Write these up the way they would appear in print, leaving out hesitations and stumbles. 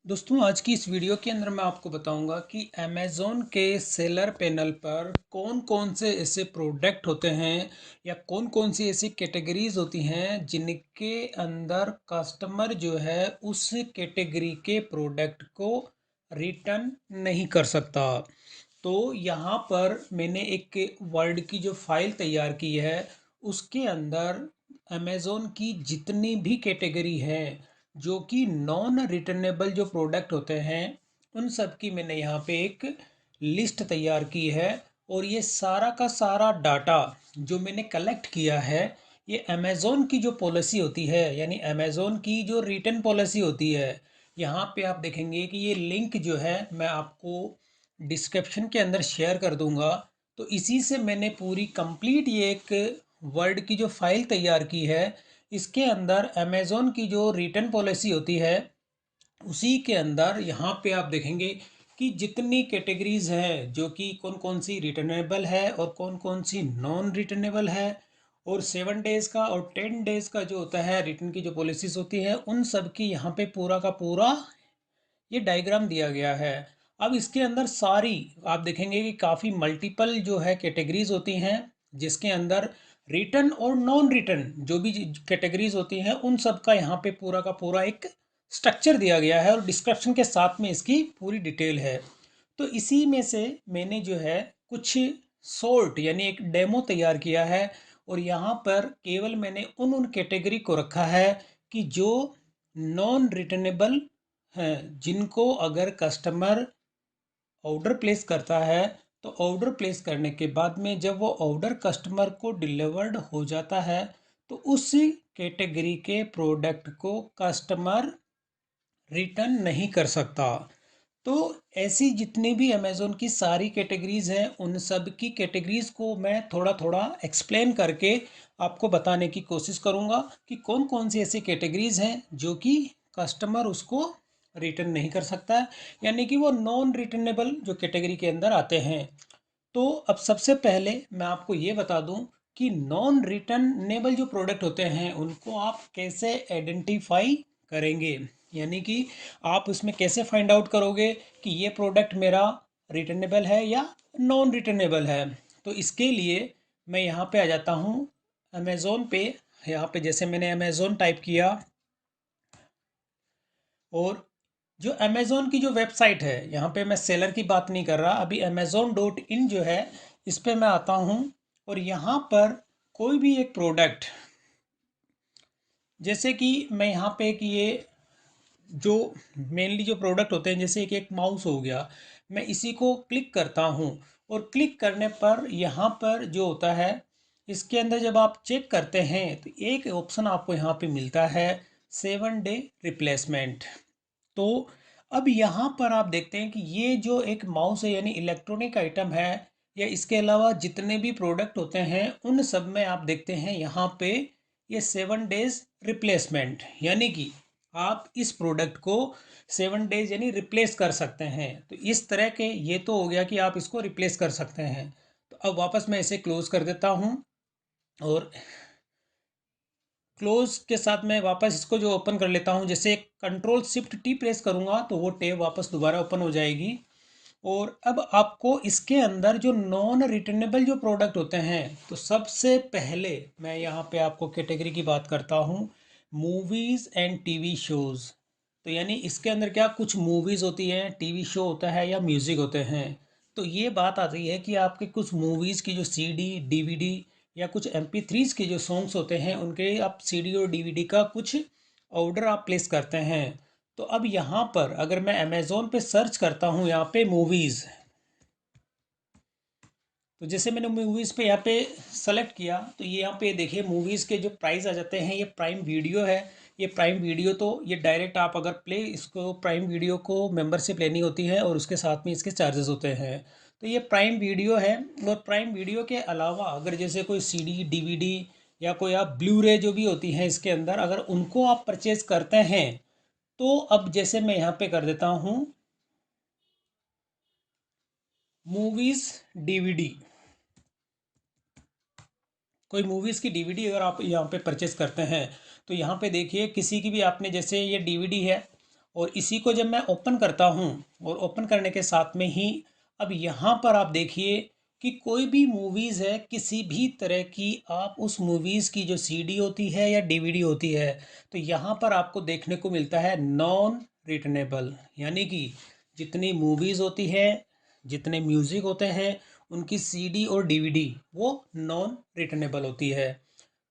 दोस्तों आज की इस वीडियो के अंदर मैं आपको बताऊंगा कि अमेज़ॉन के सेलर पैनल पर कौन कौन से ऐसे प्रोडक्ट होते हैं या कौन कौन सी ऐसी कैटेगरीज होती हैं जिनके अंदर कस्टमर जो है उस कैटेगरी के प्रोडक्ट को रिटर्न नहीं कर सकता। तो यहाँ पर मैंने एक वर्ड की जो फाइल तैयार की है उसके अंदर अमेज़ॉन की जितनी भी कैटेगरी है जो कि नॉन रिटर्नेबल जो प्रोडक्ट होते हैं उन सब की मैंने यहाँ पे एक लिस्ट तैयार की है। और ये सारा का सारा डाटा जो मैंने कलेक्ट किया है ये अमेज़ॉन की जो पॉलिसी होती है यानी अमेज़ॉन की जो रिटर्न पॉलिसी होती है। यहाँ पे आप देखेंगे कि ये लिंक जो है मैं आपको डिस्क्रिप्शन के अंदर शेयर कर दूंगा। तो इसी से मैंने पूरी कंप्लीट ये एक वर्ड की जो फाइल तैयार की है। इसके अंदर अमेज़ॉन की जो रिटर्न पॉलिसी होती है उसी के अंदर यहाँ पे आप देखेंगे कि जितनी कैटेगरीज हैं जो कि कौन कौन सी रिटर्नेबल है और कौन कौन सी नॉन रिटर्नेबल है और 7 डेज़ का और 10 डेज़ का जो होता है रिटर्न की जो पॉलिसीज होती है उन सब की यहाँ पे पूरा का पूरा ये डायग्राम दिया गया है। अब इसके अंदर सारी आप देखेंगे कि काफ़ी मल्टीपल जो है कैटेगरीज होती हैं जिसके अंदर रिटर्न और नॉन रिटर्न जो भी कैटेगरीज होती हैं उन सब का यहाँ पे पूरा का पूरा एक स्ट्रक्चर दिया गया है और डिस्क्रिप्शन के साथ में इसकी पूरी डिटेल है। तो इसी में से मैंने जो है कुछ सॉर्ट यानी एक डेमो तैयार किया है और यहाँ पर केवल मैंने उन उन कैटेगरी को रखा है कि जो नॉन रिटर्नेबल हैं, जिनको अगर कस्टमर ऑर्डर प्लेस करता है तो ऑर्डर प्लेस करने के बाद में जब वो ऑर्डर कस्टमर को डिलीवर्ड हो जाता है तो उस कैटेगरी के प्रोडक्ट को कस्टमर रिटर्न नहीं कर सकता। तो ऐसी जितनी भी अमेज़ोन की सारी कैटेगरीज़ हैं उन सब की कैटेगरीज़ को मैं थोड़ा थोड़ा एक्सप्लेन करके आपको बताने की कोशिश करूँगा कि कौन कौन सी ऐसी कैटेगरीज़ हैं जो कि कस्टमर उसको रिटर्न नहीं कर सकता है यानी कि वो नॉन रिटर्नेबल जो कैटेगरी के अंदर आते हैं। तो अब सबसे पहले मैं आपको ये बता दूं कि नॉन रिटर्नेबल जो प्रोडक्ट होते हैं उनको आप कैसे आइडेंटिफाई करेंगे यानी कि आप उसमें कैसे फाइंड आउट करोगे कि ये प्रोडक्ट मेरा रिटर्नेबल है या नॉन रिटर्नेबल है। तो इसके लिए मैं यहाँ पे आ जाता हूँ अमेज़ोन पे। यहाँ पे जैसे मैंने अमेज़ोन टाइप किया और जो अमेज़ोन की जो वेबसाइट है यहाँ पे मैं सेलर की बात नहीं कर रहा अभी amazon.in जो है इस पे मैं आता हूँ और यहाँ पर कोई भी एक प्रोडक्ट जैसे कि मैं यहाँ पे कि ये जो मेनली जो प्रोडक्ट होते हैं जैसे एक माउस हो गया मैं इसी को क्लिक करता हूँ और क्लिक करने पर यहाँ पर जो होता है इसके अंदर जब आप चेक करते हैं तो एक ऑप्शन आपको यहाँ पे मिलता है 7 डे रिप्लेसमेंट। तो अब यहाँ पर आप देखते हैं कि ये जो एक माउस है यानी इलेक्ट्रॉनिक आइटम है या इसके अलावा जितने भी प्रोडक्ट होते हैं उन सब में आप देखते हैं यहाँ पे ये 7 डेज रिप्लेसमेंट यानी कि आप इस प्रोडक्ट को 7 डेज यानी रिप्लेस कर सकते हैं। तो इस तरह के ये तो हो गया कि आप इसको रिप्लेस कर सकते हैं। तो अब वापस मैं इसे क्लोज कर देता हूँ और क्लोज के साथ मैं वापस इसको जो ओपन कर लेता हूँ जैसे कंट्रोल शिफ्ट टी प्रेस करूँगा तो वो टैब वापस दोबारा ओपन हो जाएगी। और अब आपको इसके अंदर जो नॉन रिटर्नेबल जो प्रोडक्ट होते हैं तो सबसे पहले मैं यहाँ पे आपको कैटेगरी की बात करता हूँ मूवीज़ एंड टीवी शोज़। तो यानी इसके अंदर क्या कुछ मूवीज़ होती हैं टीवी शो होता है या म्यूज़िक होते हैं। तो ये बात आती है कि आपके कुछ मूवीज़ की जो सीडी डीवीडी या कुछ MP3s के जो सॉन्ग्स होते हैं उनके आप सीडी और डीवीडी का कुछ ऑर्डर आप प्लेस करते हैं। तो अब यहाँ पर अगर मैं अमेज़ोन पे सर्च करता हूँ यहाँ पे मूवीज़ तो जैसे मैंने मूवीज़ पे यहाँ पे सेलेक्ट किया तो ये यहाँ पे देखिए मूवीज़ के जो प्राइस आ जाते हैं। ये प्राइम वीडियो है। ये प्राइम वीडियो तो ये डायरेक्ट आप अगर प्ले इसको प्राइम वीडियो को मेंबरशिप लेनी होती है और उसके साथ में इसके चार्जेस होते हैं। तो ये प्राइम वीडियो है। और प्राइम वीडियो के अलावा अगर जैसे कोई सीडी डीवीडी या कोई आप ब्लू रे जो भी होती हैं इसके अंदर अगर उनको आप परचेज़ करते हैं तो अब जैसे मैं यहाँ पे कर देता हूँ मूवीज़ डीवीडी। कोई मूवीज़ की डीवीडी अगर आप यहाँ पे परचेस करते हैं तो यहाँ पे देखिए किसी की भी आपने जैसे ये डीवीडी है और इसी को जब मैं ओपन करता हूँ और ओपन करने के साथ में ही अब यहाँ पर आप देखिए कि कोई भी मूवीज़ है, किसी भी तरह की, आप उस मूवीज़ की जो सीडी होती है या डीवीडी होती है, तो यहाँ पर आपको देखने को मिलता है नॉन रिटर्नेबल। यानी कि जितनी मूवीज़ होती है, जितने म्यूज़िक होते हैं, उनकी सीडी और डीवीडी वो नॉन रिटर्नेबल होती है।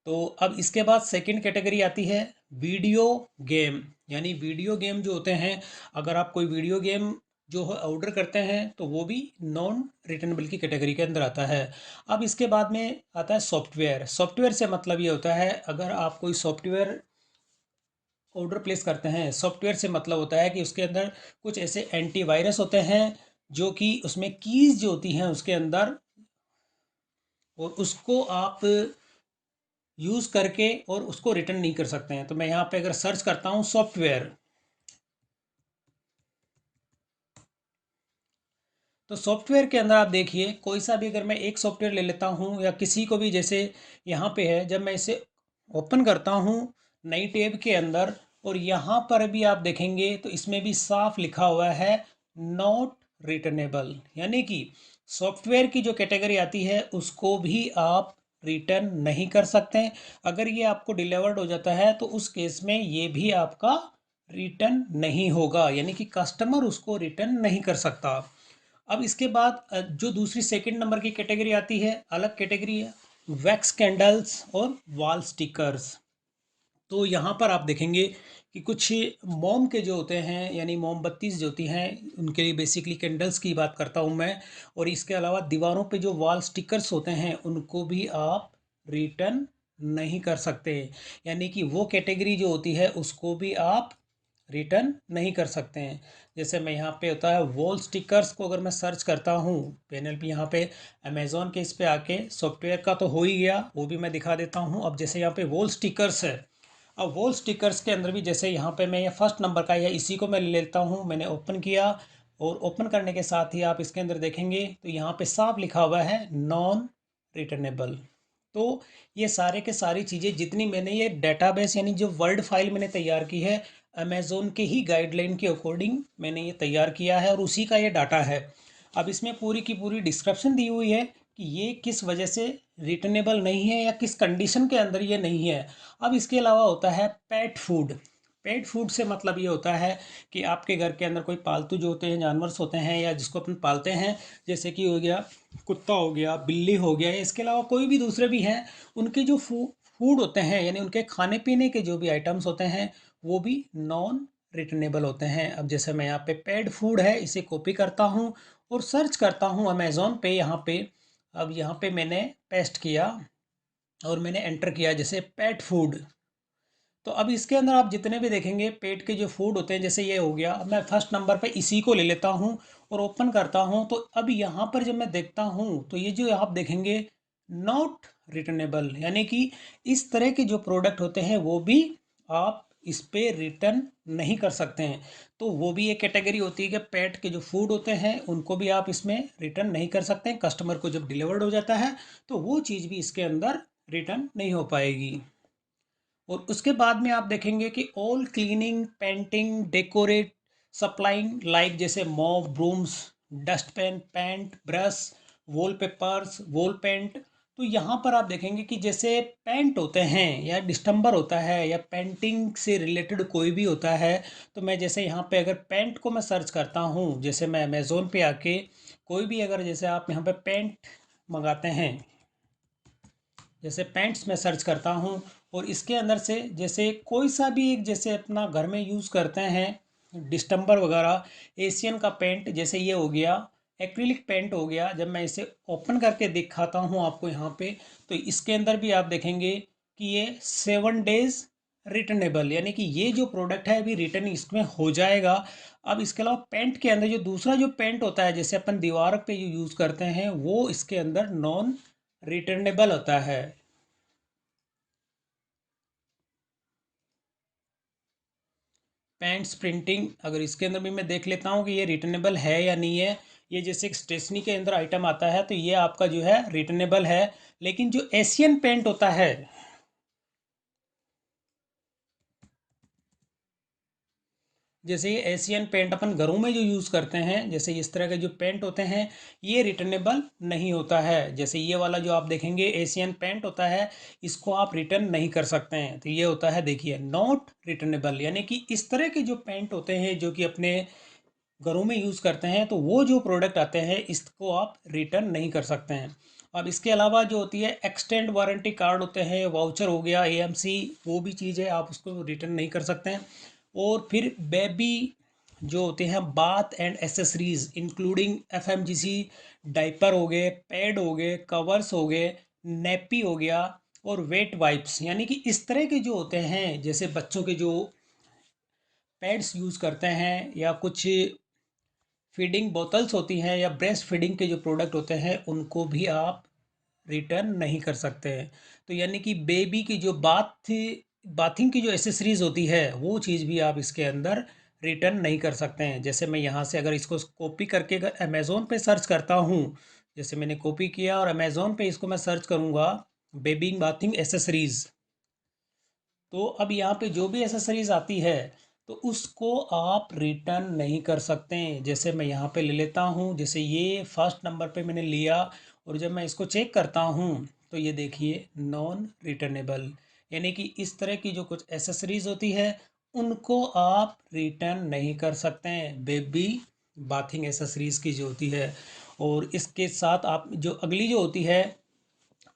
तो अब इसके बाद सेकंड कैटेगरी आती है वीडियो गेम। यानी वीडियो गेम जो होते हैं, अगर आप कोई वीडियो गेम जो है ऑर्डर करते हैं तो वो भी नॉन रिटर्नेबल की कैटेगरी के अंदर आता है। अब इसके बाद में आता है सॉफ्टवेयर। सॉफ्टवेयर से मतलब ये होता है, अगर आप कोई सॉफ्टवेयर ऑर्डर प्लेस करते हैं, सॉफ्टवेयर से मतलब होता है कि उसके अंदर कुछ ऐसे एंटीवायरस होते हैं जो कि उसमें कीज़ जो होती हैं उसके अंदर, और उसको आप यूज़ करके और उसको रिटर्न नहीं कर सकते हैं। तो मैं यहाँ पे अगर सर्च करता हूँ सॉफ्टवेयर, तो सॉफ्टवेयर के अंदर आप देखिए कोई सा भी, अगर मैं एक सॉफ्टवेयर ले लेता हूँ या किसी को भी, जैसे यहाँ पे है, जब मैं इसे ओपन करता हूँ नई टैब के अंदर, और यहाँ पर भी आप देखेंगे तो इसमें भी साफ लिखा हुआ है नॉट रिटर्नेबल। यानी कि सॉफ्टवेयर की जो कैटेगरी आती है उसको भी आप रिटर्न नहीं कर सकते हैं। अगर ये आपको डिलीवर्ड हो जाता है तो उस केस में ये भी आपका रिटर्न नहीं होगा, यानी कि कस्टमर उसको रिटर्न नहीं कर सकता। अब इसके बाद जो दूसरी सेकंड नंबर की कैटेगरी आती है, अलग कैटेगरी है, वैक्स कैंडल्स और वॉल स्टिकर्स। तो यहाँ पर आप देखेंगे कि कुछ मोम के जो होते हैं, यानी मोमबत्ती जो होती हैं, उनके लिए बेसिकली कैंडल्स की बात करता हूँ मैं। और इसके अलावा दीवारों पे जो वॉल स्टिकर्स होते हैं उनको भी आप रिटर्न नहीं कर सकते। यानी कि वो कैटेगरी जो होती है उसको भी आप रिटर्न नहीं कर सकते हैं। जैसे मैं यहाँ पे होता है वॉल स्टिकर्स को अगर मैं सर्च करता हूँ पैनल पे, यहाँ पे अमेज़ॉन के इस पे आके, सॉफ्टवेयर का तो हो ही गया, वो भी मैं दिखा देता हूँ। अब जैसे यहाँ पे वॉल स्टिकर्स है, अब वॉल स्टिकर्स के अंदर भी जैसे यहाँ पे मैं ये फर्स्ट नंबर का या इसी को मैं ले लेता हूँ, मैंने ओपन किया, और ओपन करने के साथ ही आप इसके अंदर देखेंगे तो यहाँ पे साफ लिखा हुआ है नॉन रिटर्नेबल। तो ये सारे के सारी चीज़ें जितनी मैंने ये डेटाबेस यानी जो वर्ड फाइल मैंने तैयार की है, अमेज़ोन के ही गाइडलाइन के अकॉर्डिंग मैंने ये तैयार किया है और उसी का ये डाटा है। अब इसमें पूरी की पूरी डिस्क्रिप्शन दी हुई है कि ये किस वजह से रिटर्नेबल नहीं है या किस कंडीशन के अंदर ये नहीं है। अब इसके अलावा होता है पेट फूड। पेट फूड से मतलब ये होता है कि आपके घर के अंदर कोई पालतू जो होते हैं, जानवर होते हैं, या जिसको अपन पालते हैं, जैसे कि हो गया कुत्ता, हो गया बिल्ली, हो गया, या इसके अलावा कोई भी दूसरे भी हैं, उनके जो फूड होते हैं, यानी उनके खाने पीने के जो भी आइटम्स होते हैं वो भी नॉन रिटर्नेबल होते हैं। अब जैसे मैं यहाँ पे पेड फूड है इसे कॉपी करता हूँ और सर्च करता हूँ अमेज़ॉन पे, यहाँ पे, अब यहाँ पे मैंने पेस्ट किया और मैंने एंटर किया जैसे पेट फूड। तो अब इसके अंदर आप जितने भी देखेंगे पेट के जो फूड होते हैं, जैसे ये हो गया, अब मैं फर्स्ट नंबर पे इसी को ले लेता हूँ और ओपन करता हूँ, तो अब यहाँ पर जब मैं देखता हूँ तो ये जो आप देखेंगे नॉट रिटर्नेबल, यानी कि इस तरह के जो प्रोडक्ट होते हैं वो भी आप इस पे रिटर्न नहीं कर सकते हैं। तो वो भी एक कैटेगरी होती है कि पेट के जो फूड होते हैं उनको भी आप इसमें रिटर्न नहीं कर सकते हैं। कस्टमर को जब डिलीवर्ड हो जाता है तो वो चीज़ भी इसके अंदर रिटर्न नहीं हो पाएगी। और उसके बाद में आप देखेंगे कि all cleaning, painting, decorate, supplying, like जैसे mop, brooms, dustpan, paint, brush, wallpapers, wall paint. तो यहाँ पर आप देखेंगे कि जैसे पेंट होते हैं या डिस्टेंबर होता है या पेंटिंग से रिलेटेड कोई भी होता है, तो मैं जैसे यहाँ पे अगर पेंट को मैं सर्च करता हूँ, जैसे मैं अमेज़ोन पे आके कोई भी, अगर जैसे आप यहाँ पे पेंट मंगाते हैं, जैसे पैंट्स में सर्च करता हूँ, और इसके अंदर से जैसे कोई सा भी एक, जैसे अपना घर में यूज़ करते हैं डिस्टेंबर वगैरह, एशियन का पेंट, जैसे ये हो गया, एक्रिलिक पेंट हो गया, जब मैं इसे ओपन करके दिखाता हूँ आपको यहाँ पे, तो इसके अंदर भी आप देखेंगे कि ये 7 डेज रिटर्नेबल, यानी कि ये जो प्रोडक्ट है अभी रिटर्न इसमें हो जाएगा। अब इसके अलावा पेंट के अंदर जो दूसरा जो पेंट होता है, जैसे अपन दीवार पे जो यूज़ करते हैं, वो इसके अंदर नॉन रिटर्नेबल होता है। पैंट्स प्रिंटिंग, अगर इसके अंदर भी मैं देख लेता हूँ कि ये रिटर्नेबल है या नहीं है। ये जैसे एक स्टेशनरी के अंदर आइटम आता है तो ये आपका जो है रिटर्नेबल है, लेकिन जो एशियन पेंट होता है, जैसे ये एशियन पेंट अपन घरों में जो यूज़ करते हैं, जैसे इस तरह के जो पेंट होते हैं, ये रिटर्नेबल नहीं होता है। जैसे ये वाला जो आप देखेंगे एशियन पेंट होता है, इसको आप रिटर्न नहीं कर सकते हैं। तो ये होता है, देखिए, नॉट रिटर्नेबल, यानी कि इस तरह के जो पेंट होते हैं जो कि अपने घरों में यूज़ करते हैं, तो वो जो प्रोडक्ट आते हैं इसको आप रिटर्न नहीं कर सकते हैं। अब इसके अलावा जो होती है एक्सटेंड वारंटी कार्ड होते हैं, वाउचर हो गया, एएमसी, वो भी चीज़ है, आप उसको रिटर्न नहीं कर सकते हैं। और फिर बेबी जो होते हैं bath and accessories including FMGC, diaper हो गए, पैड हो गए, कवर्स हो गए, नेपी हो गया, और वेट वाइप्स, यानी कि इस तरह के जो होते हैं, जैसे बच्चों के जो पैड्स यूज़ करते हैं, या कुछ फीडिंग बोतल्स होती हैं, या ब्रेस्ट फीडिंग के जो प्रोडक्ट होते हैं, उनको भी आप रिटर्न नहीं कर सकते हैं। तो यानी कि बेबी की जो बाथिंग की जो एसेसरीज होती है, वो चीज़ भी आप इसके अंदर रिटर्न नहीं कर सकते हैं। जैसे मैं यहाँ से अगर इसको कॉपी करके अगर अमेज़ोन पे सर्च करता हूँ, जैसे मैंने कॉपी किया और अमेज़ोन पे इसको मैं सर्च करूँगा, बेबी बाथिंग एसेसरीज़, तो अब यहाँ पे जो भी एसेसरीज आती है, तो उसको आप रिटर्न नहीं कर सकते हैं। जैसे मैं यहाँ पे ले लेता हूँ, जैसे ये फर्स्ट नंबर पे मैंने लिया, और जब मैं इसको चेक करता हूँ, तो ये देखिए नॉन रिटर्नेबल, यानी कि इस तरह की जो कुछ एसेसरीज होती है, उनको आप रिटर्न नहीं कर सकते हैं, बेबी बाथिंग एसेसरीज की जो होती है। और इसके साथ आप जो अगली जो होती है,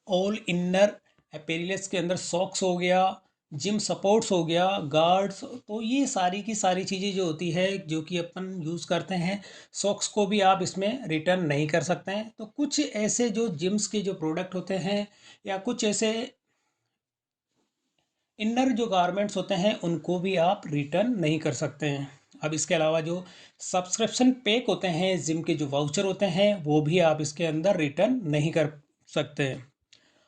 ऑल इनर अपैरेल्स के अंदर सॉक्स हो गया, जिम सपोर्ट्स हो गया, गार्ड्स, तो ये सारी की सारी चीज़ें जो होती है जो कि अपन यूज़ करते हैं, सॉक्स को भी आप इसमें रिटर्न नहीं कर सकते हैं। तो कुछ ऐसे जो जिम्स के जो प्रोडक्ट होते हैं, या कुछ ऐसे इनर जो गारमेंट्स होते हैं, उनको भी आप रिटर्न नहीं कर सकते हैं। अब इसके अलावा जो सब्सक्रिप्शन पैक होते हैं, जिम के जो वाउचर होते हैं, वो भी आप इसके अंदर रिटर्न नहीं कर सकते हैं।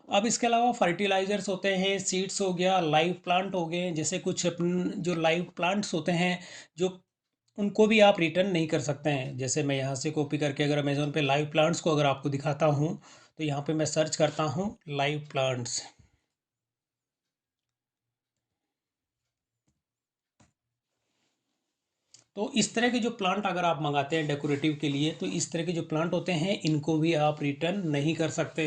अब इसके अलावा फर्टिलाइजर्स होते हैं, सीड्स हो गया, लाइव प्लांट हो गए, जैसे कुछ अपन जो लाइव प्लांट्स होते हैं, जो उनको भी आप रिटर्न नहीं कर सकते हैं। जैसे मैं यहाँ से कॉपी करके अगर अमेज़ोन पे लाइव प्लांट्स को अगर आपको दिखाता हूँ, तो यहाँ पे मैं सर्च करता हूँ लाइव प्लांट्स, तो इस तरह के जो प्लांट अगर आप मंगाते हैं डेकोरेटिव के लिए, तो इस तरह के जो प्लांट होते हैं, इनको भी आप रिटर्न नहीं कर सकते।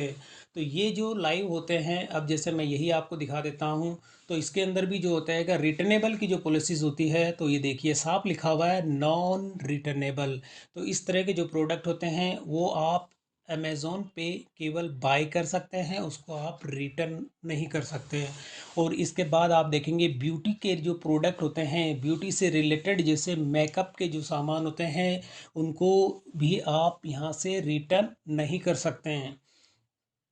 तो ये जो लाइव होते हैं, अब जैसे मैं यही आपको दिखा देता हूँ, तो इसके अंदर भी जो होता है कि रिटर्नेबल की जो पॉलिसीज़ होती है, तो ये देखिए साफ लिखा हुआ है नॉन रिटर्नेबल। तो इस तरह के जो प्रोडक्ट होते हैं, वो आप अमेज़ोन पे केवल बाय कर सकते हैं, उसको आप रिटर्न नहीं कर सकते हैं। और इसके बाद आप देखेंगे ब्यूटी के जो प्रोडक्ट होते हैं, ब्यूटी से रिलेटेड जैसे मेकअप के जो सामान होते हैं, उनको भी आप यहाँ से रिटर्न नहीं कर सकते हैं।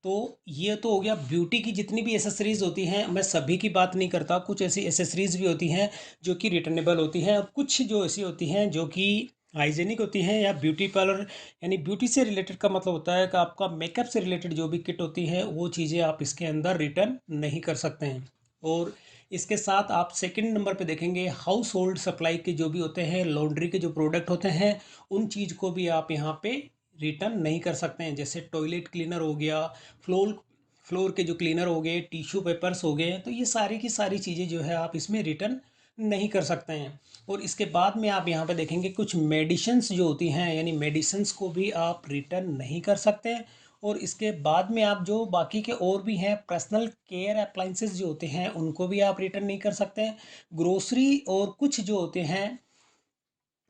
तो ये तो हो गया ब्यूटी की जितनी भी एसेसरीज होती हैं, मैं सभी की बात नहीं करता, कुछ ऐसी एसेसरीज भी होती हैं जो कि रिटर्नेबल होती हैं, और कुछ जो ऐसी होती हैं जो कि हाइजेनिक होती हैं, या ब्यूटी पार्लर, यानी ब्यूटी से रिलेटेड का मतलब होता है कि आपका मेकअप से रिलेटेड जो भी किट होती है, वो चीज़ें आप इसके अंदर रिटर्न नहीं कर सकते हैं। और इसके साथ आप सेकंड नंबर पे देखेंगे हाउस होल्ड सप्लाई के जो भी होते हैं, लॉन्ड्री के जो प्रोडक्ट होते हैं, उन चीज़ को भी आप यहाँ पे रिटर्न नहीं कर सकते हैं। जैसे टॉयलेट क्लीनर हो गया, फ्लोर फ्लोर के जो क्लीनर हो गए, टिश्यू पेपर्स हो गए, तो ये सारी की सारी चीज़ें जो है आप इसमें रिटर्न नहीं कर सकते हैं। और इसके बाद में आप यहाँ पे देखेंगे कुछ मेडिसिन्स जो होती हैं, यानी मेडिसिन्स को भी आप रिटर्न नहीं कर सकते हैं। और इसके बाद में आप जो बाकी के और भी हैं पर्सनल केयर अप्लाइंसेस जो होते हैं, उनको भी आप रिटर्न नहीं कर सकते हैं। ग्रोसरी और कुछ जो होते हैं,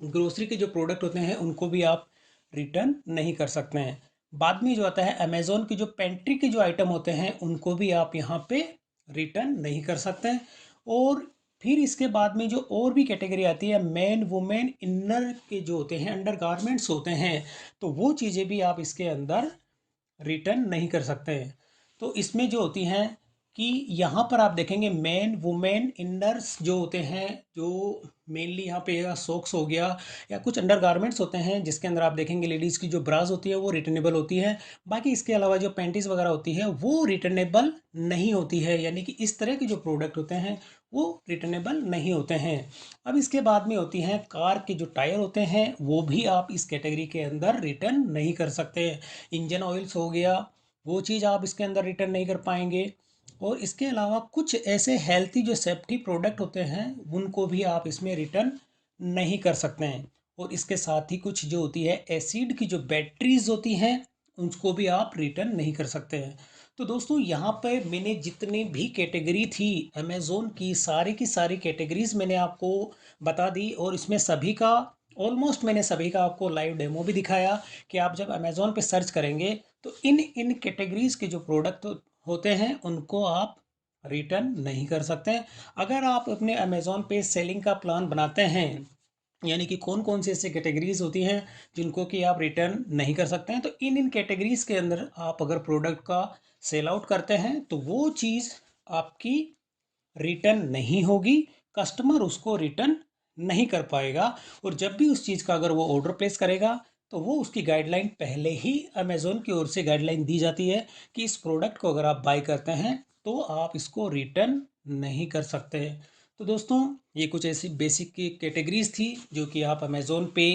ग्रोसरी के जो प्रोडक्ट होते हैं, उनको भी आप रिटर्न नहीं कर सकते हैं। बाद में जो आता है अमेज़ोन की जो पेंट्री के जो आइटम होते हैं, उनको भी आप यहाँ पे रिटर्न नहीं कर सकते हैं। और फिर इसके बाद में जो और भी कैटेगरी आती है, मेन वुमेन इनर के जो होते हैं, अंडर गारमेंट्स होते हैं, तो वो चीज़ें भी आप इसके अंदर रिटर्न नहीं कर सकते हैं। तो इसमें जो होती हैं कि यहाँ पर आप देखेंगे मेन वुमेन इनर्स जो होते हैं, जो मेनली यहाँ पे सॉक्स हो गया, या कुछ अंडर गारमेंट्स होते हैं, जिसके अंदर आप देखेंगे लेडीज़ की जो ब्राज होती है वो रिटर्नेबल होती है। बाकी इसके अलावा जो पैंटीज वगैरह होती है वो रिटर्नेबल नहीं होती है, यानी कि इस तरह के जो प्रोडक्ट होते हैं वो रिटर्नेबल नहीं होते हैं। अब इसके बाद में होती हैं कार के जो टायर होते हैं, वो भी आप इस कैटेगरी के अंदर रिटर्न नहीं कर सकते। इंजन ऑयल्स हो गया, वो चीज़ आप इसके अंदर रिटर्न नहीं कर पाएंगे। और इसके अलावा कुछ ऐसे हेल्थी जो सेफ्टी प्रोडक्ट होते हैं, उनको भी आप इसमें रिटर्न नहीं कर सकते हैं। और इसके साथ ही कुछ जो होती है एसिड की जो बैटरीज होती हैं उसको भी आप रिटर्न नहीं कर सकते हैं। तो दोस्तों यहाँ पे मैंने जितनी भी कैटेगरी थी अमेज़ोन की सारी कैटेगरीज मैंने आपको बता दी, और इसमें सभी का ऑलमोस्ट मैंने सभी का आपको लाइव डेमो भी दिखाया कि आप जब अमेज़ोन पे सर्च करेंगे तो इन इन कैटेगरीज के जो प्रोडक्ट होते हैं उनको आप रिटर्न नहीं कर सकते हैं। अगर आप अपने अमेज़ोन पे सेलिंग का प्लान बनाते हैं, यानी कि कौन कौन सी ऐसी कैटेगरीज होती हैं जिनको कि आप रिटर्न नहीं कर सकते हैं, तो इन इन कैटेगरीज के अंदर आप अगर प्रोडक्ट का सेल आउट करते हैं तो वो चीज़ आपकी रिटर्न नहीं होगी, कस्टमर उसको रिटर्न नहीं कर पाएगा। और जब भी उस चीज़ का अगर वो ऑर्डर प्लेस करेगा तो वो उसकी गाइडलाइन पहले ही अमेज़ोन की ओर से गाइडलाइन दी जाती है कि इस प्रोडक्ट को अगर आप बाय करते हैं तो आप इसको रिटर्न नहीं कर सकते। तो दोस्तों ये कुछ ऐसी बेसिक की कैटेगरीज थी जो कि आप अमेज़ोन पे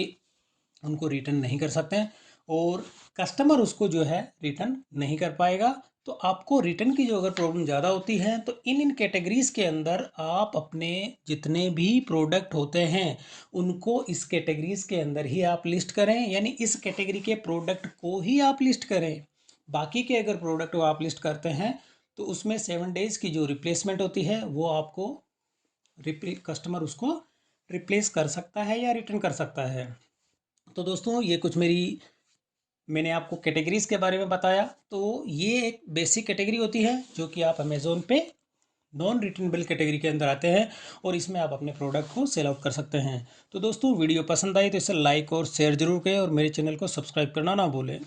उनको रिटर्न नहीं कर सकते हैं, और कस्टमर उसको जो है रिटर्न नहीं कर पाएगा। तो आपको रिटर्न की जो अगर प्रॉब्लम ज़्यादा होती है तो इन कैटेगरीज के अंदर आप अपने जितने भी प्रोडक्ट होते हैं उनको इस कैटेगरीज के अंदर ही आप लिस्ट करें, यानी इस कैटेगरी के प्रोडक्ट को ही आप लिस्ट करें। बाकी के अगर प्रोडक्ट वो आप लिस्ट करते हैं तो उसमें 7 डेज़ की जो रिप्लेसमेंट होती है वो आपको कस्टमर उसको रिप्लेस कर सकता है या रिटर्न कर सकता है। तो दोस्तों ये कुछ मैंने आपको कैटेगरीज के बारे में बताया। तो ये एक बेसिक कैटेगरी होती है जो कि आप अमेज़ोन पे नॉन रिटर्नेबल कैटेगरी के अंदर आते हैं, और इसमें आप अपने प्रोडक्ट को सेल आउट कर सकते हैं। तो दोस्तों वीडियो पसंद आई तो इसे लाइक और शेयर जरूर करें, और मेरे चैनल को सब्सक्राइब करना ना भूलें।